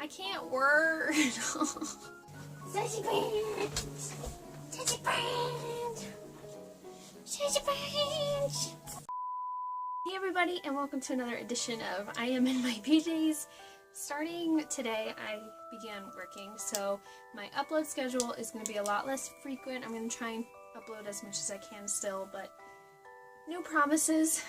I can't word. Sassy brand. Sassy brand. Sassy brand. Hey everybody, and welcome to another edition of I Am in My PJs. Starting today, I began working, so my upload schedule is going to be a lot less frequent. I'm going to try and upload as much as I can still, but no promises.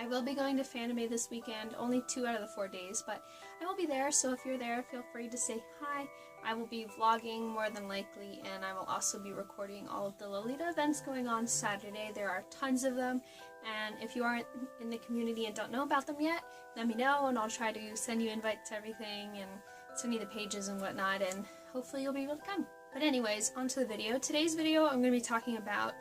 I will be going to Fanime this weekend, only 2 out of the 4 days, but I will be there, so if you're there, feel free to say hi. I will be vlogging more than likely, and I will also be recording all of the Lolita events going on Saturday. There are tons of them, and if you aren't in the community and don't know about them yet, let me know, and I'll try to send you invites to everything, and send you the pages and whatnot, and hopefully you'll be able to come. But anyways, on to the video. Today's video, I'm going to be talking about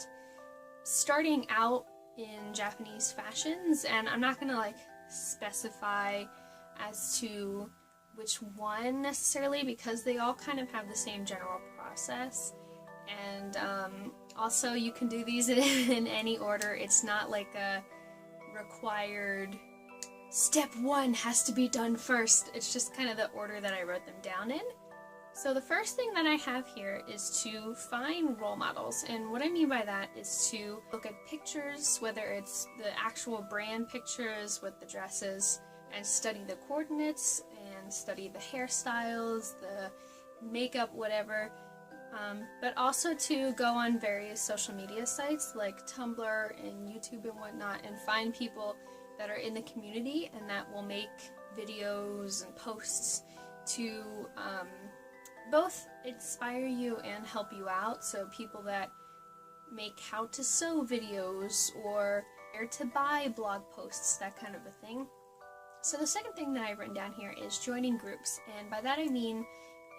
starting out in Japanese fashions, and I'm not going to specify as to which one necessarily, because they all kind of have the same general process, and also you can do these in any order. It's not like a required step 1 has to be done first. It's just kind of the order that I wrote them down in. So the first thing that I have here is to find role models, and what I mean by that is to look at pictures, whether it's the actual brand pictures with the dresses, and study the coordinates, and study the hairstyles, the makeup, whatever, but also to go on various social media sites like Tumblr and YouTube and whatnot, and find people that are in the community and that will make videos and posts to both inspire you and help you out. So people that make how to sew videos or where to buy blog posts, that kind of a thing. So the second thing that I've written down here is joining groups, and by that I mean,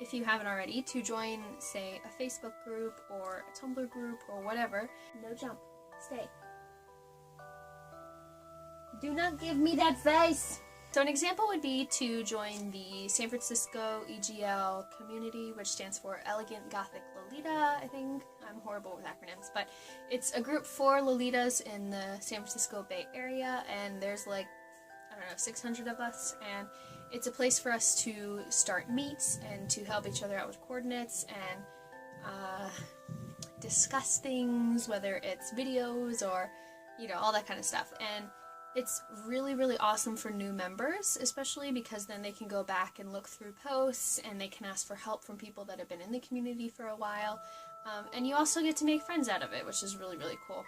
if you haven't already, to join, say, a Facebook group or a Tumblr group or whatever. No jump. Stay. Do not give me that face! So an example would be to join the San Francisco EGL community, which stands for Elegant Gothic Lolita, I think. I'm horrible with acronyms, but it's a group for Lolitas in the San Francisco Bay Area, and there's I don't know, 600 of us, and it's a place for us to start meets and to help each other out with coordinates and discuss things, whether it's videos or, all that kind of stuff. And it's really, really awesome for new members, especially because then they can go back and look through posts, and they can ask for help from people that have been in the community for a while. And you also get to make friends out of it, which is really, really cool.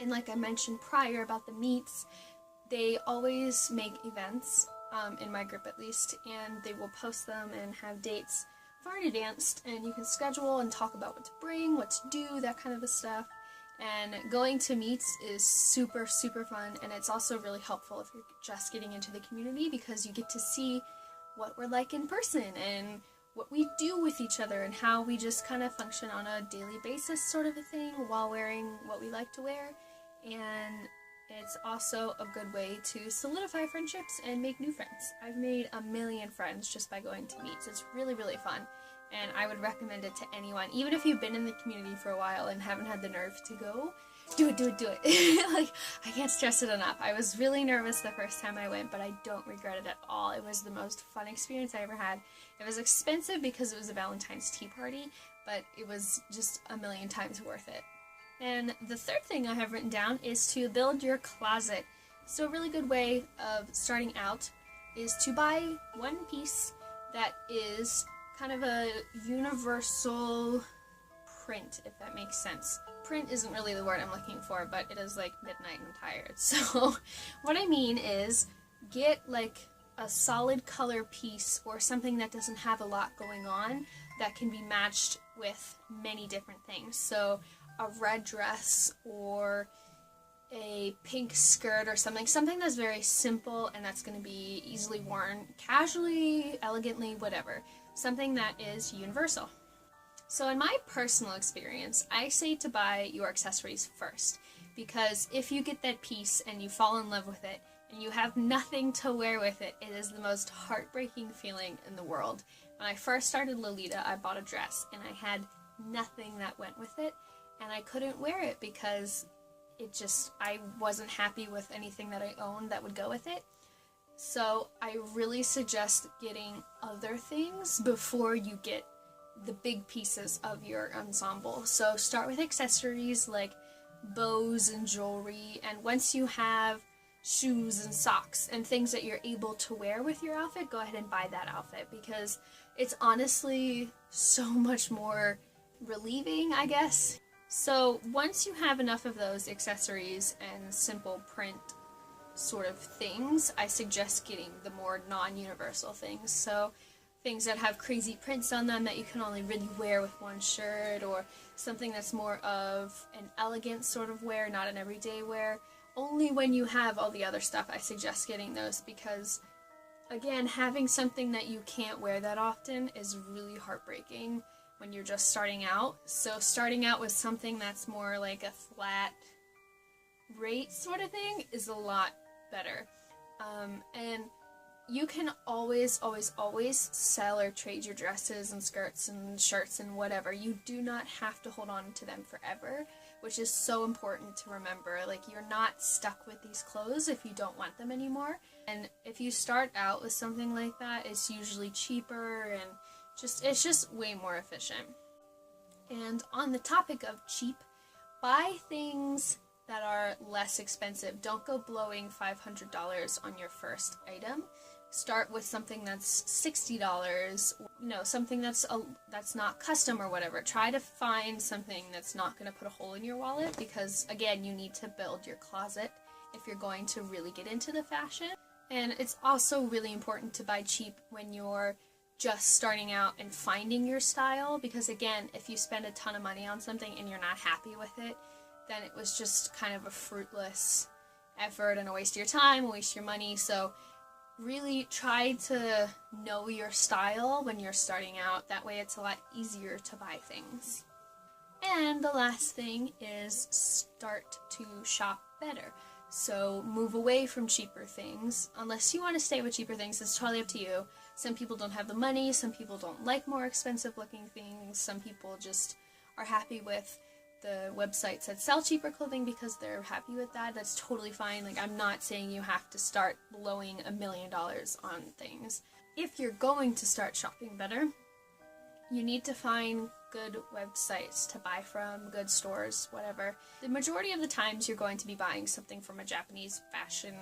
And like I mentioned prior about the meets, they always make events, in my group at least, and they will post them and have dates far in advance, and you can schedule and talk about what to bring, what to do, that kind of stuff. And going to meets is super, super fun, and it's also really helpful if you're just getting into the community, because you get to see what we're like in person and what we do with each other and how we just kind of function on a daily basis, sort of a thing, while wearing what we like to wear. And it's also a good way to solidify friendships and make new friends. I've made a million friends just by going to meets. It's really, really fun, and I would recommend it to anyone. Even if you've been in the community for a while and haven't had the nerve to go, do it, do it, do it. I can't stress it enough. I was really nervous the first time I went, but I don't regret it at all. It was the most fun experience I ever had. It was expensive because it was a Valentine's tea party, but it was just a million times worth it. And the third thing I have written down is to build your closet. So a really good way of starting out is to buy one piece that is kind of a universal print, if that makes sense. Print isn't really the word I'm looking for, but it is like midnight and I'm tired. So what I mean is get a solid color piece, or something that doesn't have a lot going on, that can be matched with many different things. So a red dress or a pink skirt or something that's very simple and that's going to be easily worn casually, elegantly, whatever. Something that is universal. So in my personal experience, I say to buy your accessories first, because if you get that piece and you fall in love with it and you have nothing to wear with it, it is the most heartbreaking feeling in the world. When I first started Lolita, I bought a dress and I had nothing that went with it, and I couldn't wear it because I wasn't happy with anything that I owned that would go with it. So I really suggest getting other things before you get the big pieces of your ensemble. So start with accessories like bows and jewelry, and once you have shoes and socks and things that you're able to wear with your outfit, go ahead and buy that outfit, because it's honestly so much more relieving, I guess. So once you have enough of those accessories and simple print sort of things, I suggest getting the more non-universal things. So things that have crazy prints on them that you can only really wear with one shirt, or something that's more of an elegant sort of wear, not an everyday wear. Only when you have all the other stuff, I suggest getting those, because again, having something that you can't wear that often is really heartbreaking when you're just starting out. So starting out with something that's more like a flat rate sort of thing is a lot better. And you can always sell or trade your dresses and skirts and shirts and whatever. You do not have to hold on to them forever, which is so important to remember. Like, you're not stuck with these clothes if you don't want them anymore. And if you start out with something like that, it's usually cheaper, and it's just way more efficient. And on the topic of cheap, buy things that are less expensive. Don't go blowing $500 on your first item. Start with something that's $60, something that's not custom or whatever. Try to find something that's not going to put a hole in your wallet, because again, you need to build your closet if you're going to really get into the fashion. And it's also really important to buy cheap when you're just starting out and finding your style, because again, if you spend a ton of money on something and you're not happy with it, then it was just kind of a fruitless effort and a waste of your time, a waste of your money. So really try to know your style when you're starting out. That way it's a lot easier to buy things. And the last thing is start to shop better. So move away from cheaper things. Unless you want to stay with cheaper things, it's totally up to you. Some people don't have the money, some people don't like more expensive looking things, some people just are happy with the websites that sell cheaper clothing because they're happy with that. That's totally fine. Like, I'm not saying you have to start blowing $1 million on things. If you're going to start shopping better, you need to find good websites to buy from, good stores, whatever. The majority of the times you're going to be buying something from a Japanese fashion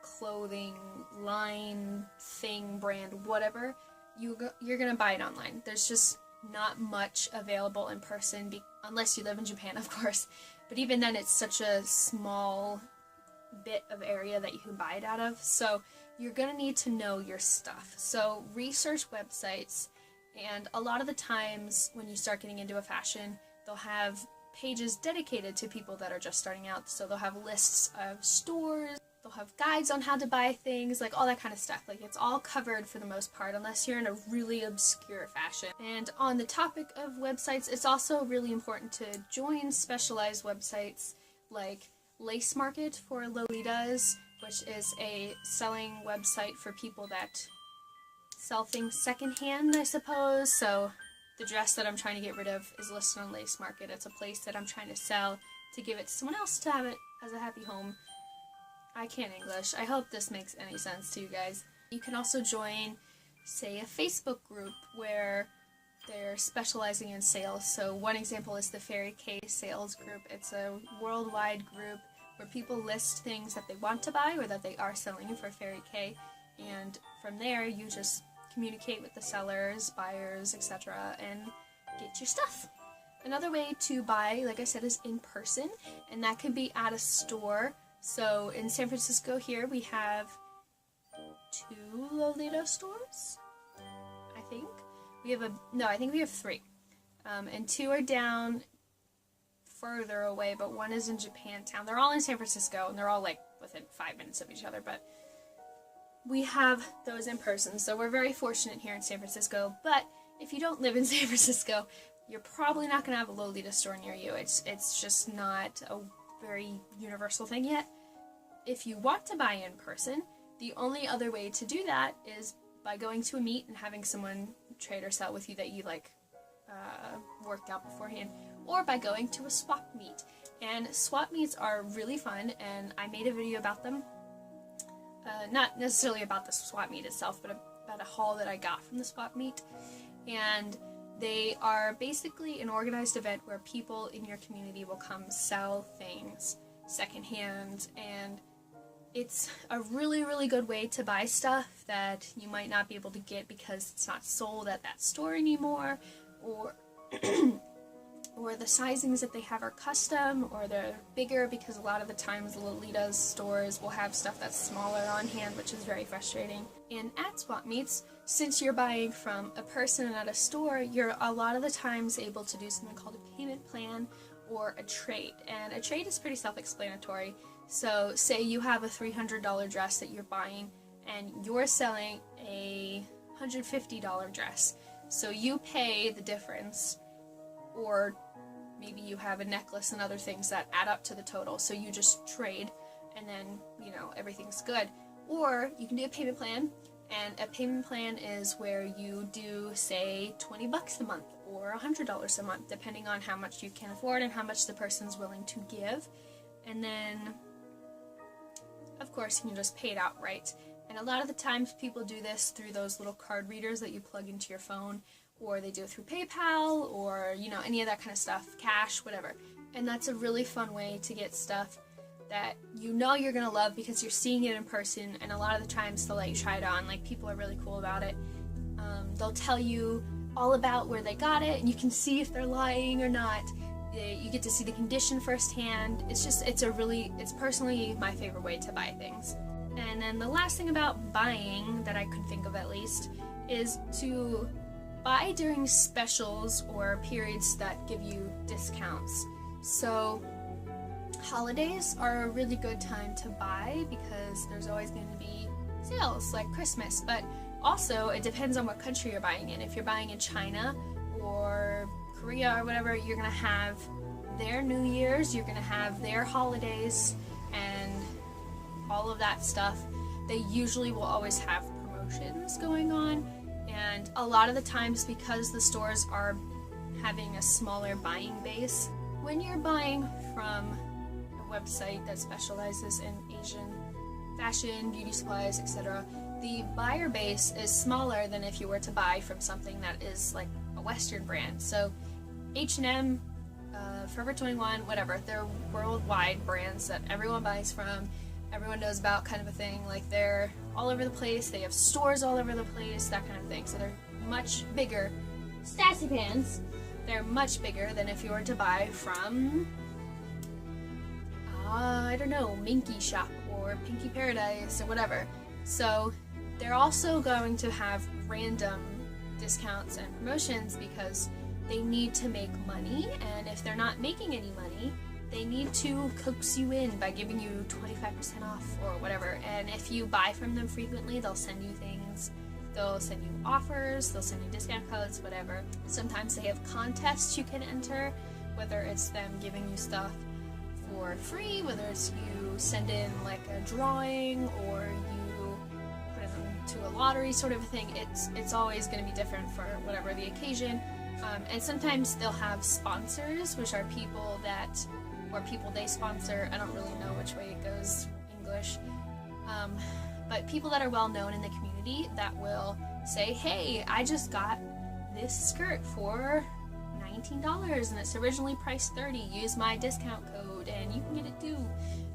clothing line, thing, brand, whatever. You're gonna buy it online. There's just not much available in person, unless you live in Japan, of course. But even then, it's such a small bit of area that you can buy it out of. So you're gonna need to know your stuff. So research websites, and a lot of the times when you start getting into a fashion, they'll have pages dedicated to people that are just starting out. So they'll have lists of stores, they'll have guides on how to buy things, like all that kind of stuff. Like, it's all covered for the most part, unless you're in a really obscure fashion. And on the topic of websites, it's also really important to join specialized websites like Lace Market for Lolitas, which is a selling website for people that sell things secondhand, I suppose. So the dress that I'm trying to get rid of is listed on Lace Market. It's a place that I'm trying to sell to give it to someone else to have it as a happy home. I can't English. I hope this makes any sense to you guys. You can also join, say, a Facebook group where they're specializing in sales. So one example is the Fairy K sales group. It's a worldwide group where people list things that they want to buy or that they are selling for Fairy K, and from there you just communicate with the sellers, buyers, etc., and get your stuff. Another way to buy, like I said, is in person, and that can be at a store. So in San Francisco here, we have 2 Lolita stores, I think. I think we have 3. And 2 are down further away, but one is in Japantown. They're all in San Francisco, and they're all like within 5 minutes of each other, but we have those in person. So we're very fortunate here in San Francisco, but if you don't live in San Francisco, you're probably not going to have a Lolita store near you. It's just not a very universal thing yet. If you want to buy in person, the only other way to do that is by going to a meet and having someone trade or sell with you that you worked out beforehand, or by going to a swap meet. And swap meets are really fun, and I made a video about them not necessarily about the swap meet itself, but about a haul that I got from the swap meet. And they are basically an organized event where people in your community will come sell things secondhand, and it's a really, really good way to buy stuff that you might not be able to get because it's not sold at that store anymore, or or the sizings that they have are custom, or they're bigger, because a lot of the times Lolita's stores will have stuff that's smaller on hand, which is very frustrating. And at swap meets, since you're buying from a person and at a store, you're a lot of the times able to do something called a payment plan or a trade. And a trade is pretty self-explanatory. So say you have a $300 dress that you're buying and you're selling a $150 dress. So you pay the difference, or maybe you have a necklace and other things that add up to the total, so you just trade and then, you know, everything's good. Or you can do a payment plan, and a payment plan is where you do, say, $20 a month or $100 a month, depending on how much you can afford and how much the person's willing to give. And then, of course, you can just pay it outright. And a lot of the times people do this through those little card readers that you plug into your phone, or they do it through PayPal, or, you know, any of that kind of stuff, cash, whatever. And that's a really fun way to get stuff that you know you're gonna love because you're seeing it in person, and a lot of the times they'll let you try it on. Like, people are really cool about it. They'll tell you all about where they got it, and you can see if they're lying or not. You get to see the condition firsthand. It's personally my favorite way to buy things. And then the last thing about buying that I could think of, at least, is to buy during specials or periods that give you discounts. So holidays are a really good time to buy because there's always going to be sales, like Christmas. But also, it depends on what country you're buying in. If you're buying in China or Korea or whatever, you're going to have their New Year's, you're going to have their holidays, and all of that stuff. They usually will always have promotions going on. And a lot of the times, because the stores are having a smaller buying base, when you're buying from a website that specializes in Asian fashion, beauty supplies, etc., the buyer base is smaller than if you were to buy from something that is like a Western brand. So H&M, Forever 21, whatever, they're worldwide brands that everyone buys from, everyone knows about, kind of a thing. Like, they're all over the place, they have stores all over the place, that kind of thing. So they're much bigger. Sassy pants! They're much bigger than if you were to buy from, I don't know, Minky Shop or Pinky Paradise or whatever. So they're also going to have random discounts and promotions because they need to make money, and if they're not making any money, they need to coax you in by giving you 25% off or whatever. And if you buy from them frequently, they'll send you things. They'll send you offers, they'll send you discount codes, whatever. Sometimes they have contests you can enter, whether it's them giving you stuff for free, whether it's you send in like a drawing or you put it into a lottery sort of a thing. It's always going to be different for whatever the occasion. And sometimes they'll have sponsors, which are people they sponsor. I don't really know which way it goes English. But people that are well known in the community that will say, hey, I just got this skirt for $19 and it's originally priced $30. Use my discount code and you can get it too.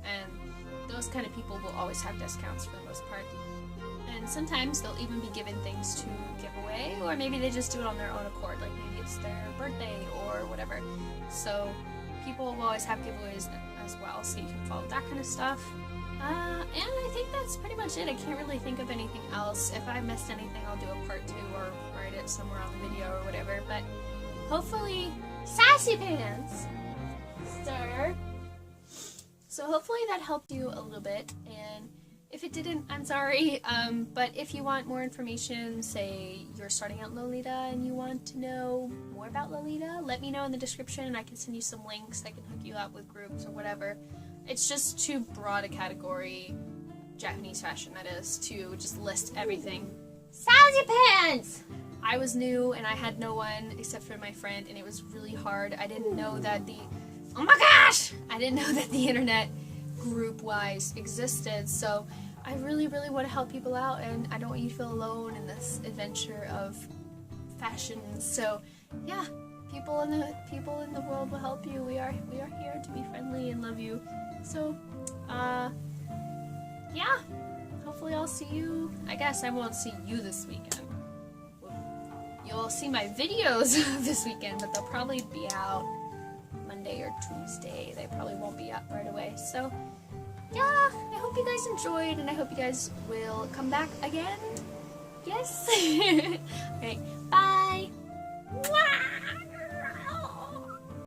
And those kind of people will always have discounts for the most part. And sometimes they'll even be given things to give away, or maybe they just do it on their own accord, like maybe it's their birthday or whatever. So people will always have giveaways as well, so you can follow that kind of stuff. And I think that's pretty much it. I can't really think of anything else. If I missed anything, I'll do a part 2 or write it somewhere on the video or whatever. But hopefully, sassy pants, sir. So hopefully that helped you a little bit, and if it didn't, I'm sorry. But if you want more information, say you're starting out Lolita and you want to know more about Lolita, let me know in the description and I can send you some links. I can hook you up with groups or whatever. It's just too broad a category, Japanese fashion that is, to just list everything. Sassy pants! I was new and I had no one except for my friend, and it was really hard. I didn't know that I didn't know that the internet group-wise existed, so I really, really want to help people out, and I don't want you to feel alone in this adventure of fashion. So, yeah, people in the world will help you. We are here to be friendly and love you. So, yeah. Hopefully, I'll see you. I guess I won't see you this weekend. You'll see my videos this weekend, but they'll probably be out Monday or Tuesday. They probably won't be out right away. So, yeah, I hope you guys enjoyed, and I hope you guys will come back again. Yes? Alright,